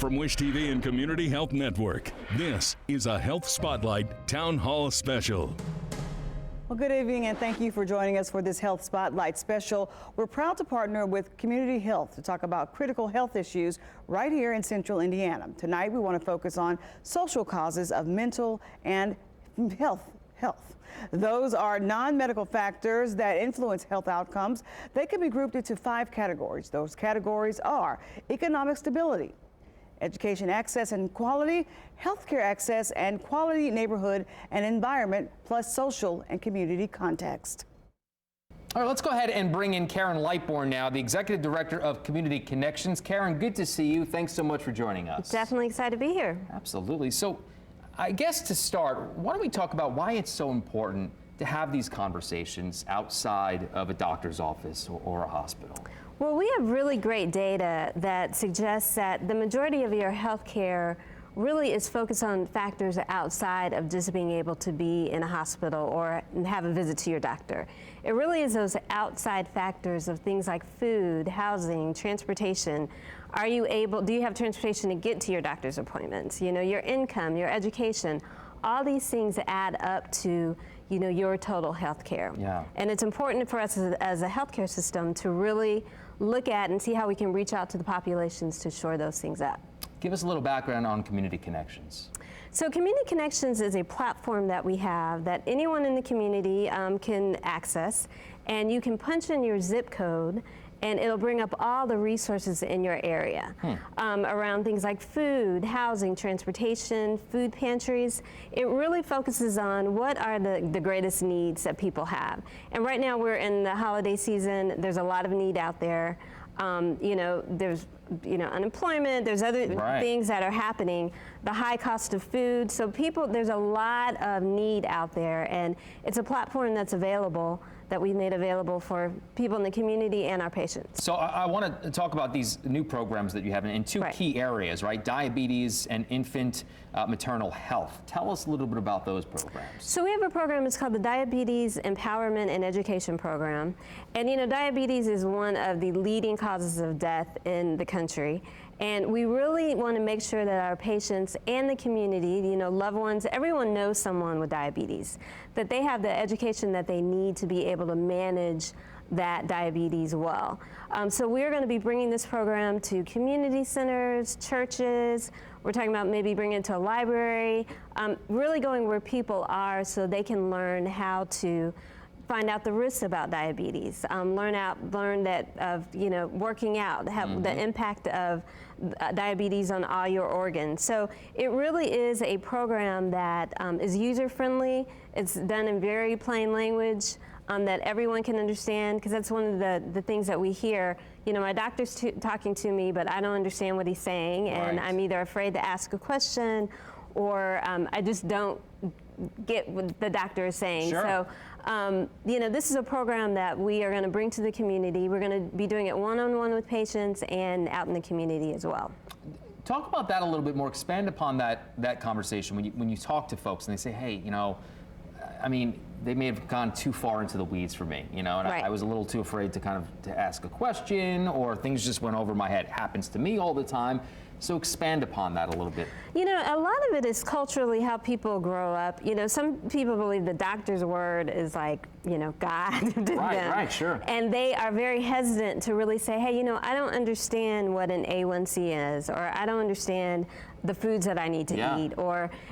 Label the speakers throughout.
Speaker 1: from Wish TV and Community Health Network. This is a Health Spotlight Town Hall Special.
Speaker 2: Well, good evening and thank you for joining us for this Health Spotlight special. We're proud to partner with Community Health to talk about critical health issues right here in Central Indiana. Tonight, we want to focus on social causes of mental and health. Those are non-medical factors that influence health outcomes. They can be grouped into 5 categories. Those categories are economic stability, education access and quality, healthcare access and quality, neighborhood and environment, plus social and community context.
Speaker 3: All right, let's go ahead and bring in Karen Lightbourn now, the Executive Director of Community Connections. Karen, good to see you. Thanks so much for joining us.
Speaker 4: Definitely excited to be here.
Speaker 3: Absolutely. So I guess to start, why don't we talk about why it's so important to have these conversations outside of a doctor's office or a hospital?
Speaker 4: Well, we have really great data that suggests that the majority of your health care really is focused on factors outside of just being able to be in a hospital or have a visit to your doctor. It really is those outside factors of things like food, housing, transportation. Do you have transportation to get to your doctor's appointments? You know, your income, your education, all these things add up to, you know, your total health care.
Speaker 3: Yeah.
Speaker 4: And it's important for us as a healthcare system to really look at and see how we can reach out to the populations to shore those things up.
Speaker 3: Give us a little background on Community Connections.
Speaker 4: So Community Connections is a platform that we have that anyone in the community can access, and you can punch in your zip code and it'll bring up all the resources in your area around things like food, housing, transportation, food pantries. It really focuses on what are the greatest needs that people have. And right now we're in the holiday season. There's a lot of need out there. You know, there's unemployment, there's other things that are happening, the high cost of food. So there's a lot of need out there, and it's a platform that's available, that we made available for people in the community and our patients.
Speaker 3: So I want to talk about these new programs that you have in 2 key areas, right? Diabetes and infant maternal health. Tell us a little bit about those programs.
Speaker 4: So we have a program, it's called the Diabetes Empowerment and Education Program. And you know, diabetes is one of the leading causes of death in the country. And we really want to make sure that our patients and the community, you know, loved ones, everyone knows someone with diabetes, that they have the education that they need to be able to manage that diabetes well. So we're going to be bringing this program to community centers, churches. We're talking about maybe bringing it to a library, really going where people are so they can learn how to find out the risks about diabetes, learn that of, you know, working out, the impact of diabetes on all your organs. So it really is a program that is user-friendly. It's done in very plain language that everyone can understand, because that's one of the things that we hear. You know, my doctor's talking to me, but I don't understand what he's saying, and I'm either afraid to ask a question or I just don't get what the doctor is saying.
Speaker 3: Sure.
Speaker 4: So, you know, this is a program that we are going to bring to the community. We're going to be doing it one-on-one with patients and out in the community as well.
Speaker 3: Talk about that a little bit more. Expand upon that conversation when you talk to folks and they say, hey, you know, I mean, they may have gone too far into the weeds for me, you know, and I was a little too afraid to ask a question, or things just went over my head. It happens to me all the time. So expand upon that a little bit.
Speaker 4: You know, a lot of it is culturally how people grow up. You know, some people believe the doctor's word is like, you know, God to them.
Speaker 3: Right, sure.
Speaker 4: And they are very hesitant to really say, hey, you know, I don't understand what an A1C is, or I don't understand the foods that I need to eat,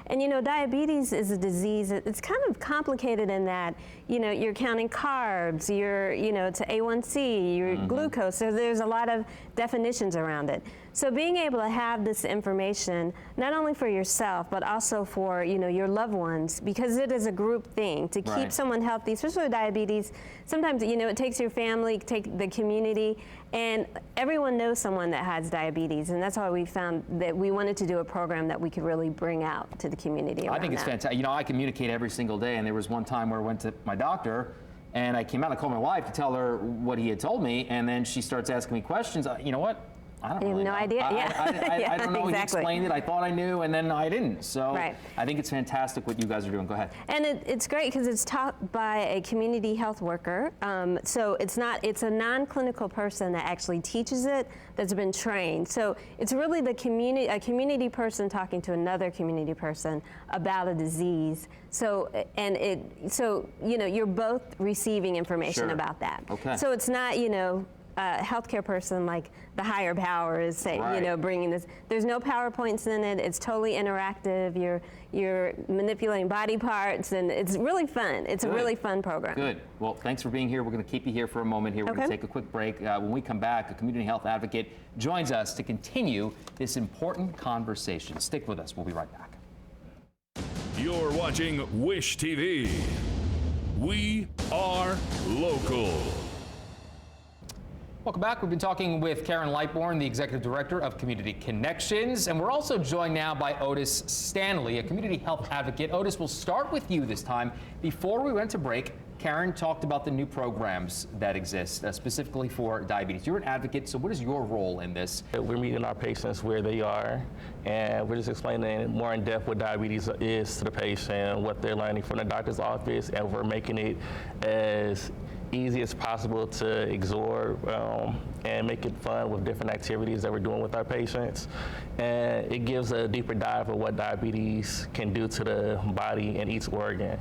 Speaker 4: and you know, diabetes is a disease. It's kind of complicated in that, you know, you're counting carbs, it's A1C, your glucose. So there's a lot of definitions around it. So being able to have this information, not only for yourself, but also for, you know, your loved ones, because it is a group thing to keep someone healthy, especially with diabetes. Sometimes, you know, it takes your family, take the community, and everyone knows someone that has diabetes, and that's why we found that we wanted to do a program that we could really bring out to the community around
Speaker 3: I think it's fantastic. You know, I communicate every single day, and there was one time where I went to my doctor, and I came out and called my wife to tell her what he had told me, and then she starts asking me questions. You know what? I don't
Speaker 4: You have
Speaker 3: really
Speaker 4: no
Speaker 3: know.
Speaker 4: idea?
Speaker 3: I don't know.
Speaker 4: Exactly.
Speaker 3: He explained it. I thought I knew, and then I didn't. So
Speaker 4: Right.
Speaker 3: I think it's fantastic what you guys are doing. Go ahead.
Speaker 4: And it's great because it's taught by a community health worker. So it's a non-clinical person that actually teaches it, that's been trained. So it's really a community person talking to another community person about a disease. So you're both receiving information
Speaker 3: Sure.
Speaker 4: about that.
Speaker 3: Okay.
Speaker 4: So it's not, a healthcare person like the higher power is saying,
Speaker 3: Right.
Speaker 4: bringing this. There's no PowerPoints in it. It's totally interactive. You're manipulating body parts, and it's really fun. It's
Speaker 3: Good.
Speaker 4: a really fun program.
Speaker 3: Good. Well, thanks for being here. We're going to keep you here for a moment here. We're going to
Speaker 4: Okay.
Speaker 3: take a quick break. When we come back, a community health advocate joins us to continue this important conversation. Stick with us. We'll be right back.
Speaker 1: You're watching Wish TV. We are local.
Speaker 3: Welcome back. We've been talking with Karen Lightbourne, the Executive Director of Community Connections, and we're also joined now by Otis Stanley, a community health advocate. Otis, we'll start with you this time. Before we went to break, Karen talked about the new programs that exist, specifically for diabetes. You're an advocate, so what is your role in this?
Speaker 5: We're meeting our patients where they are, and we're just explaining more in depth what diabetes is to the patient, what they're learning from the doctor's office, and we're making it as easy as possible to absorb and make it fun with different activities that we're doing with our patients. And it gives a deeper dive of what diabetes can do to the body and each organ.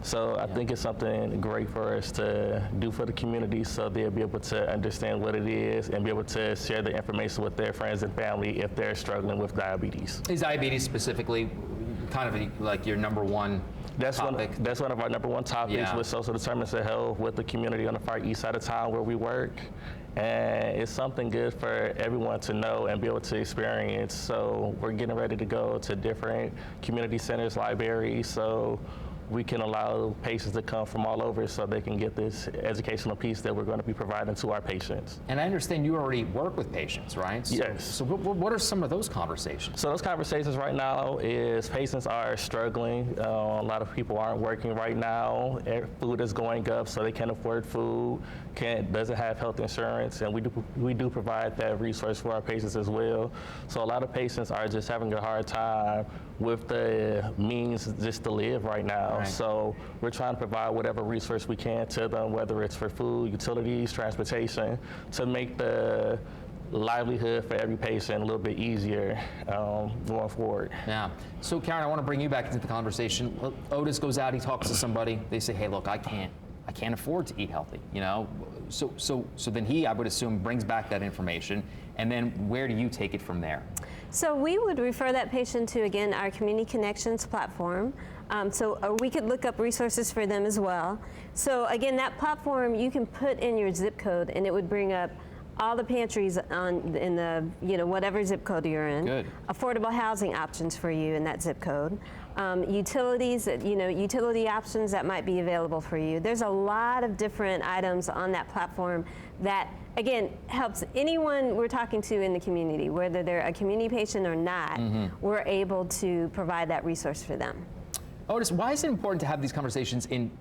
Speaker 5: So I think it's something great for us to do for the community so they'll be able to understand what it is and be able to share the information with their friends and family if they're struggling with diabetes.
Speaker 3: Is diabetes specifically kind of like your number one topic?
Speaker 5: That's one of our number one topics
Speaker 3: Yeah.
Speaker 5: with social determinants of health with the community on the far east side of town where we work. And it's something good for everyone to know and be able to experience. So we're getting ready to go to different community centers, libraries, so we can allow patients to come from all over so they can get this educational piece that we're going to be providing to our patients.
Speaker 3: And I understand you already work with patients, right?
Speaker 5: Yes.
Speaker 3: So what are some of those conversations?
Speaker 5: So those conversations right now is patients are struggling. A lot of people aren't working right now. Food is going up, so they can't afford food, doesn't have health insurance, and we do provide that resource for our patients as well. So a lot of patients are just having a hard time with the means just to live right now.
Speaker 3: Right.
Speaker 5: So we're trying to provide whatever resource we can to them, whether it's for food, utilities, transportation, to make the livelihood for every patient a little bit easier going forward.
Speaker 3: Yeah. So Karen, I want to bring you back into the conversation. Otis goes out, he talks to somebody. They say, hey, look, I can't afford to eat healthy, So then he, I would assume, brings back that information. And then where do you take it from there?
Speaker 4: So we would refer that patient to, again, our Community Connections platform. We could look up resources for them as well. So again, that platform, you can put in your zip code and it would bring up all the pantries in the, whatever zip code you're in.
Speaker 3: Good.
Speaker 4: Affordable housing options for you in that zip code. Utilities, utility options that might be available for you. There's a lot of different items on that platform that, again, helps anyone we're talking to in the community, whether they're a community patient or not, we're able to provide that resource for them.
Speaker 3: Otis, why is it important to have these conversations in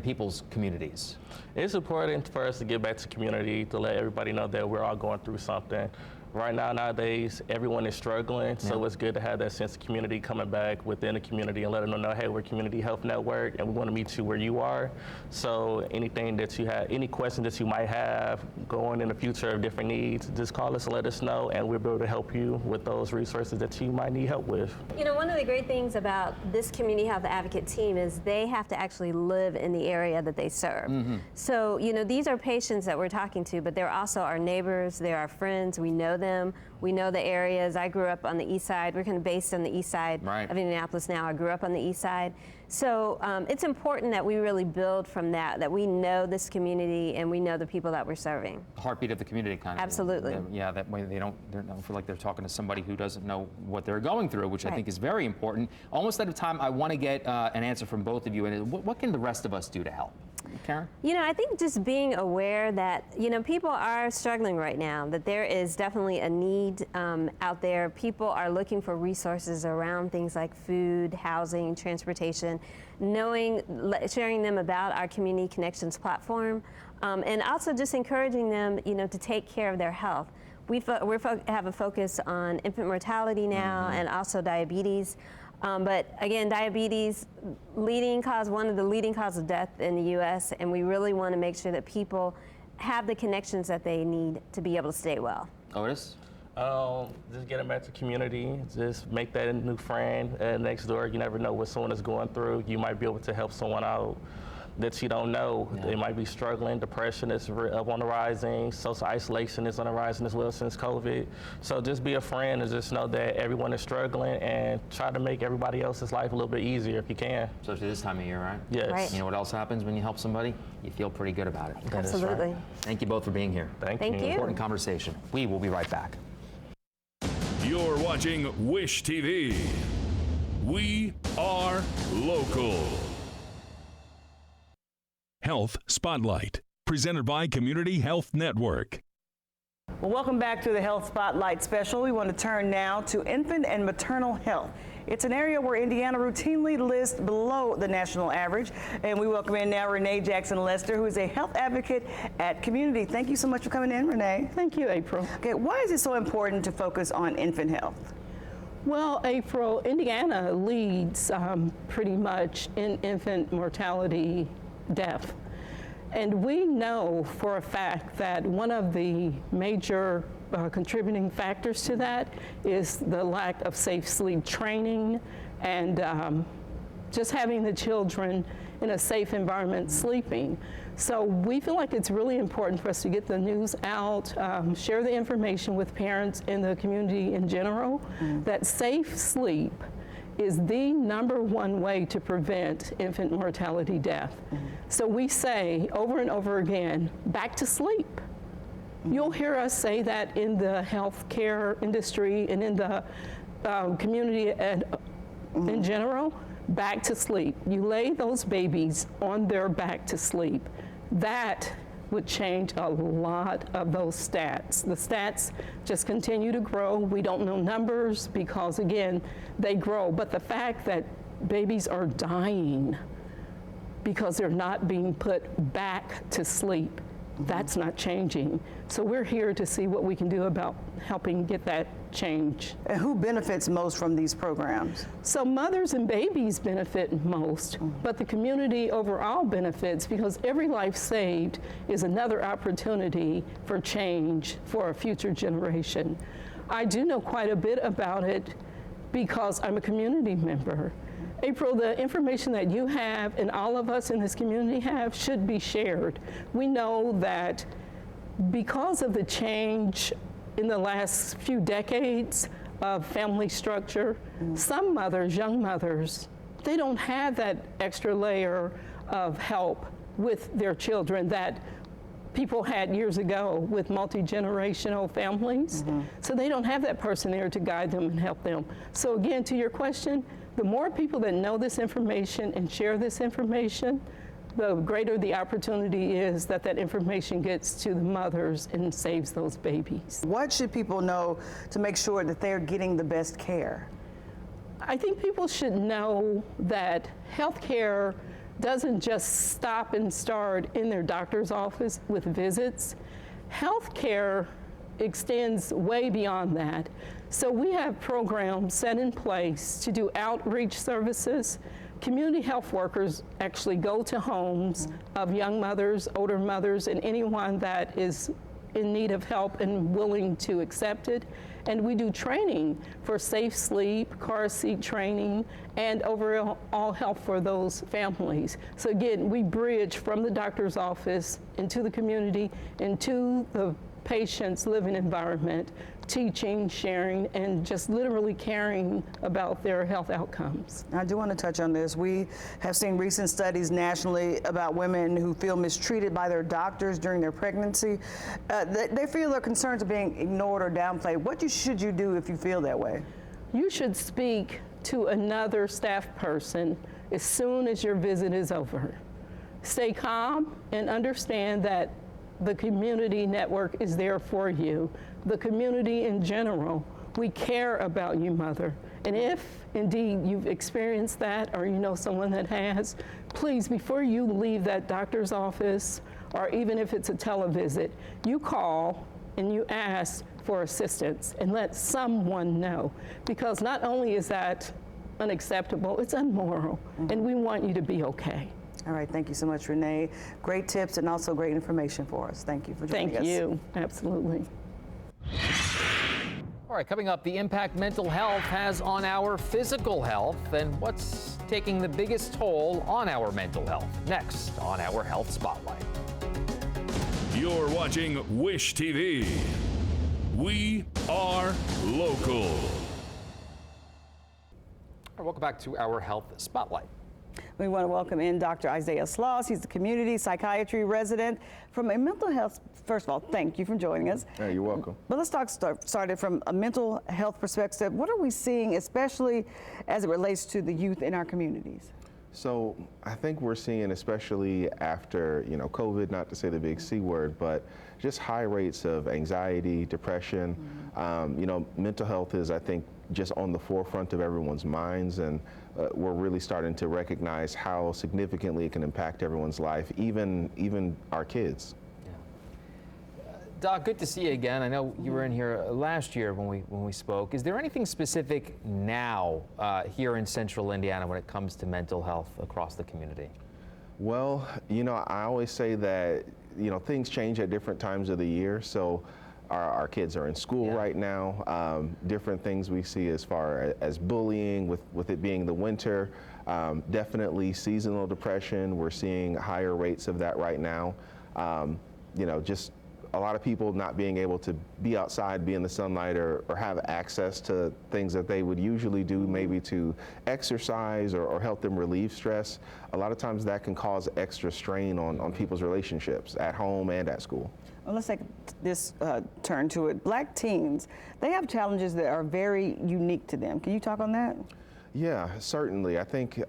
Speaker 3: people's communities?
Speaker 5: It's important for us to get back to community, to let everybody know that we're all going through something. Right now, nowadays, everyone is struggling, so it's good to have that sense of community coming back within the community and letting them know, hey, we're Community Health Network, and we want to meet you where you are. So anything that you have, any questions that you might have going in the future of different needs, just call us and let us know, and we'll be able to help you with those resources that you might need help with.
Speaker 4: One of the great things about this Community Health Advocate team is they have to actually live in the area that they serve. So, these are patients that we're talking to, but they're also our neighbors, they're our friends, we know them. We know the areas. I grew up on the east side. We're kind of based on the east side of Indianapolis now. I grew up on the east side. So it's important that we really build from that we know this community and we know the people that we're serving.
Speaker 3: The heartbeat of the community, kind of.
Speaker 4: Absolutely.
Speaker 3: Yeah, that way they don't feel like they're talking to somebody who doesn't know what they're going through, which I think is very important. Almost out of time, I want to get an answer from both of you. And what can the rest of us do to help? Karen?
Speaker 4: I think just being aware that, people are struggling right now, that there is definitely a need out there. People are looking for resources around things like food, housing, transportation, sharing them about our Community Connections platform, and also just encouraging them, to take care of their health. We have a focus on infant mortality now and also diabetes. But again, diabetes, one of the leading causes of death in the U.S., and we really want to make sure that people have the connections that they need to be able to stay well.
Speaker 3: Otis?
Speaker 5: Just get them back to community. Just make that a new friend next door. You never know what someone is going through. You might be able to help someone out that you don't know. Yeah. They might be struggling. Depression is up on the rising. Social isolation is on the rising as well since COVID. So just be a friend and just know that everyone is struggling and try to make everybody else's life a little bit easier if you can.
Speaker 3: Especially this time of year, right?
Speaker 5: Yes.
Speaker 4: Right.
Speaker 3: You know what else happens when you help somebody? You feel pretty good about it.
Speaker 4: Absolutely.
Speaker 5: Right.
Speaker 3: Thank you both for being here.
Speaker 5: Thank
Speaker 4: you.
Speaker 3: Important conversation. We will be right back.
Speaker 1: You're watching Wish TV. We are local. Health Spotlight, presented by Community Health Network.
Speaker 2: Well, welcome back to the Health Spotlight special. We want to turn now to infant and maternal health. It's an area where Indiana routinely lists below the national average. And we welcome in now Renee Jackson-Lester, who is a health advocate at Community. Thank you so much for coming in, Renee.
Speaker 6: Thank you, April.
Speaker 2: Okay, why is it so important to focus on infant health?
Speaker 6: Well, April, Indiana leads pretty much in infant mortality death. And we know for a fact that one of the major contributing factors to that is the lack of safe sleep training and just having the children in a safe environment sleeping. So we feel like it's really important for us to get the news out, share the information with parents and the community in general, that safe sleep is the #1 way to prevent infant mortality death. So we say over and over again, back to sleep. You'll hear us say that in the healthcare industry and in the community in general, back to sleep. You lay those babies on their back to sleep. That would change a lot of those stats. The stats just continue to grow. We don't know numbers because, again, they grow. But the fact that babies are dying because they're not being put back to sleep, that's not changing. So we're here to see what we can do about helping get that change.
Speaker 2: And who benefits most from these programs?
Speaker 6: So mothers and babies benefit most, but the community overall benefits because every life saved is another opportunity for change for a future generation. I do know quite a bit about it because I'm a community member. April, the information that you have and all of us in this community have should be shared. We know that because of the change in the last few decades of family structure, some mothers, young mothers, they don't have that extra layer of help with their children that people had years ago with multi-generational families. So they don't have that person there to guide them and help them. So again, to your question, the more people that know this information and share this information, the greater the opportunity is that that information gets to the mothers and saves those babies.
Speaker 2: What should people know to make sure that they're getting the best care?
Speaker 6: I think people should know that healthcare doesn't just stop and start in their doctor's office with visits. Healthcare extends way beyond that. So we have programs set in place to do outreach services. Community health workers actually go to homes of young mothers, older mothers, and anyone that is in need of help and willing to accept it. And we do training for safe sleep, car seat training, and overall health for those families. So again, we bridge from the doctor's office into the community, into the patient's living environment, teaching, sharing, and just literally caring about their health outcomes.
Speaker 2: I do want to touch on this. We have seen recent studies nationally about women who feel mistreated by their doctors during their pregnancy. They feel their concerns are being ignored or downplayed. What should you do if you feel that way?
Speaker 6: You should speak to another staff person as soon as your visit is over. Stay calm and understand that the community network is there for you. The community in general, we care about you, mother. And if indeed you've experienced that or you know someone that has, please, before you leave that doctor's office, or even if it's a televisit, you call and you ask for assistance and let someone know, because not only is that unacceptable, it's immoral, and we want you to be okay.
Speaker 2: All right, thank you so much, Renee. Great tips and also great information for us. Thank you for joining us.
Speaker 6: Thank you, absolutely.
Speaker 3: All right, coming up, the impact mental health has on our physical health and what's taking the biggest toll on our mental health. Next on our Health Spotlight.
Speaker 1: You're watching Wish TV. We are local.
Speaker 3: All right, welcome back to our Health Spotlight.
Speaker 2: We want to welcome in Dr. Isaiah Sloss. He's the community psychiatry resident from a mental health. First of all, thank you for joining us.
Speaker 7: Hey, you're welcome.
Speaker 2: But let's started from a mental health perspective. What are we seeing, especially as it relates to the youth in our communities?
Speaker 7: So I think we're seeing, especially after, COVID, not to say the big C word, but just high rates of anxiety, depression. Mental health is, I think, just on the forefront of everyone's minds, and we're really starting to recognize how significantly it can impact everyone's life, even our kids.
Speaker 3: Doc, good to see you again. I know you were in here last year when we spoke. Is there anything specific now here in Central Indiana when it comes to mental health across the community?
Speaker 7: Well, I always say that, things change at different times of the year. So our kids are in school right now. Different things we see as far as bullying, with it being the winter. Definitely seasonal depression. We're seeing higher rates of that right now. Just a lot of people not being able to be outside, be in the sunlight, or have access to things that they would usually do, maybe to exercise or help them relieve stress. A lot of times that can cause extra strain on people's relationships at home and at school.
Speaker 2: Well, let's take this turn to it. Black teens, they have challenges that are very unique to them. Can you talk on that?
Speaker 7: Yeah, certainly. I think,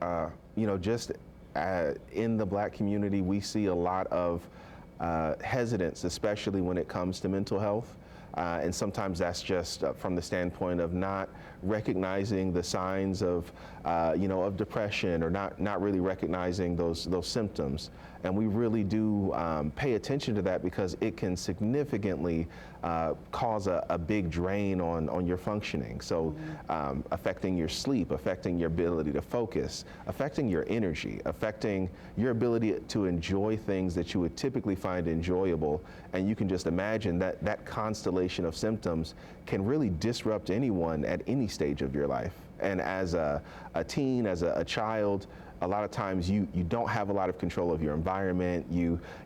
Speaker 7: just in the Black community, we see a lot of hesitance, especially when it comes to mental health. And sometimes that's just from the standpoint of not recognizing the signs of depression, or not really recognizing those symptoms. And we really do pay attention to that, because it can significantly cause a big drain on your functioning. So affecting your sleep, affecting your ability to focus, affecting your energy, affecting your ability to enjoy things that you would typically find enjoyable. And you can just imagine that constellation of symptoms can really disrupt anyone at any stage of your life. And as a teen, as a child, a lot of times you don't have a lot of control of your environment.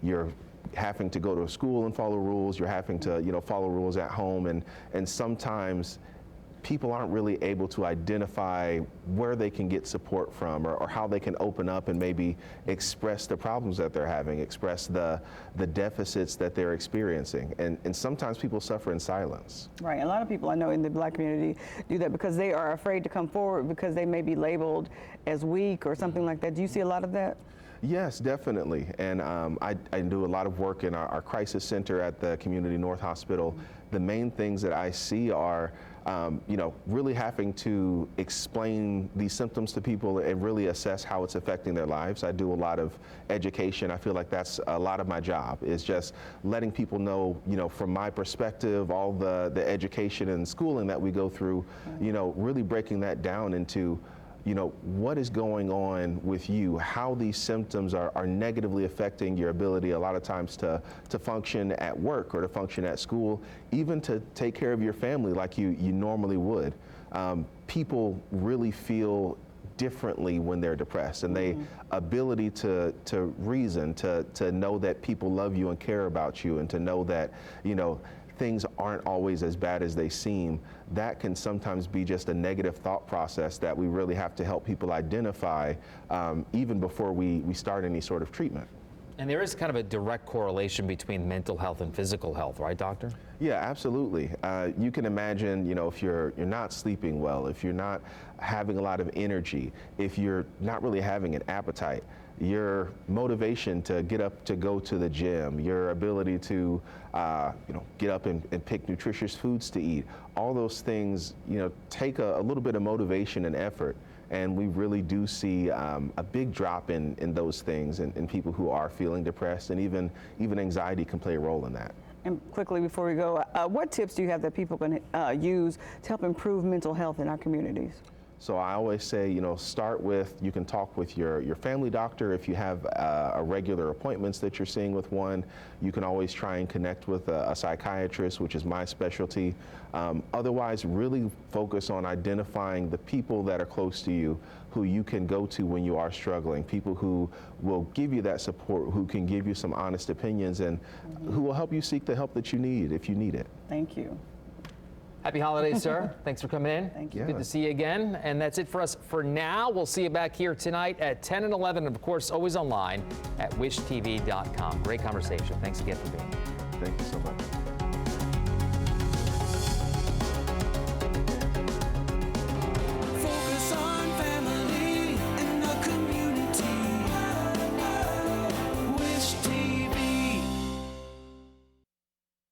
Speaker 7: You're having to go to school and follow rules. You're having to follow rules at home, and sometimes people aren't really able to identify where they can get support from, or how they can open up and maybe express the problems that they're having, express the deficits that they're experiencing. And sometimes people suffer in silence.
Speaker 2: Right, a lot of people I know in the Black community do that because they are afraid to come forward because they may be labeled as weak or something like that. Do you see a lot of that?
Speaker 7: Yes, definitely. And I do a lot of work in our crisis center at the Community North Hospital. The main things that I see are really having to explain these symptoms to people and really assess how it's affecting their lives. I do a lot of education. I feel like that's a lot of my job, is just letting people know, from my perspective, all the education and schooling that we go through, really breaking that down into what is going on with you, how these symptoms are negatively affecting your ability a lot of times to function at work or to function at school, even to take care of your family like you normally would. People really feel differently when they're depressed, and the ability to reason, to know that people love you and care about you, and to know that, things aren't always as bad as they seem, that can sometimes be just a negative thought process that we really have to help people identify even before we start any sort of treatment.
Speaker 3: And there is kind of a direct correlation between mental health and physical health, right, doctor?
Speaker 7: Yeah, absolutely. You can imagine, if you're not sleeping well, if you're not having a lot of energy, if you're not really having an appetite, your motivation to get up to go to the gym, your ability to get up and pick nutritious foods to eat, all those things take a little bit of motivation and effort. And we really do see a big drop in those things in people who are feeling depressed, and even anxiety can play a role in that.
Speaker 2: And quickly before we go, what tips do you have that people can use to help improve mental health in our communities?
Speaker 7: So I always say, start with, you can talk with your family doctor if you have regular appointments that you're seeing with one. You can always try and connect with a psychiatrist, which is my specialty. Otherwise, really focus on identifying the people that are close to you, who you can go to when you are struggling, people who will give you that support, who can give you some honest opinions, and who will help you seek the help that you need if you need it.
Speaker 2: Thank you.
Speaker 3: Happy holidays, sir. Thanks for coming in.
Speaker 2: Thank you.
Speaker 3: Good to see you again. And that's it for us for now. We'll see you back here tonight at 10 and 11. And of course, always online at wishtv.com. Great conversation. Thanks again for being here.
Speaker 7: Thank you so much.